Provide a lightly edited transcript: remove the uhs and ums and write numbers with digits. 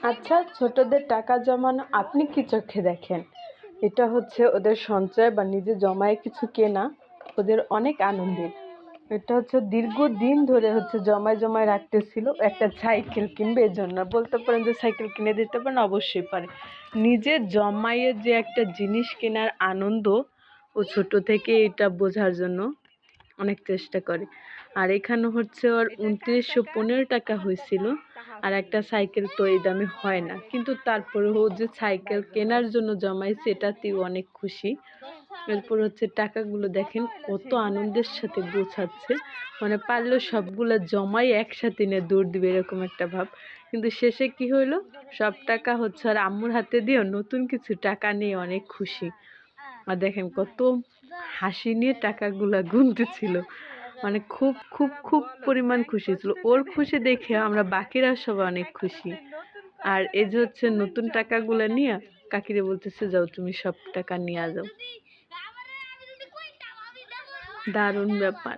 আচ্ছা, ছোটদের টাকা জমানো আপনি কি চোখে দেখেন? এটা হচ্ছে ওদের সঞ্চয় বা নিজে জমায়ে কিছু কেনা ওদের অনেক আনন্দের। এটা হচ্ছে দীর্ঘদিন ধরে হচ্ছে জমায় রাখতেছিল। একটা সাইকেল কিনবে এজন্য। বলতে পারেন যে সাইকেল কিনে দিতে পারেন, অবশ্যই পারে। নিজে জমায়ে যে একটা জিনিস কেনার আনন্দ ও ছোট থেকে এটা বোঝার জন্য অনেক চেষ্টা করে। আর এখানে হচ্ছে ওর ২৯১৫ টাকা হয়েছিল। আর একটা সাইকেল তো এই দামে হয় না। কিন্তু তারপরেও ও যে সাইকেল কেনার জন্য জমাইছে এটাতেও অনেক খুশি। এরপর হচ্ছে টাকাগুলো দেখেন কত আনন্দের সাথে গোছাচ্ছে। মানে পারলেও সবগুলা জমাই একসাথে নিয়ে দৌড় দিবে এরকম একটা ভাব। কিন্তু শেষে কি হইলো? সব টাকা হচ্ছে আর আম্মুর হাতে দিয়েও নতুন কিছু টাকা নিয়ে অনেক খুশি। আর দেখেন কত হাসি নিয়ে টাকাগুলা গুনতেছিল। মানে খুব পরিমাণ খুশি ছিল। ওর খুশি দেখে আমরা বাকিরা সবাই অনেক খুশি। আর এই যে হচ্ছে নতুন টাকাগুলা নিয়া কাকিরে বলতেছে, যাও তুমি সব টাকা নিয়া যাও। দারুণ ব্যাপার।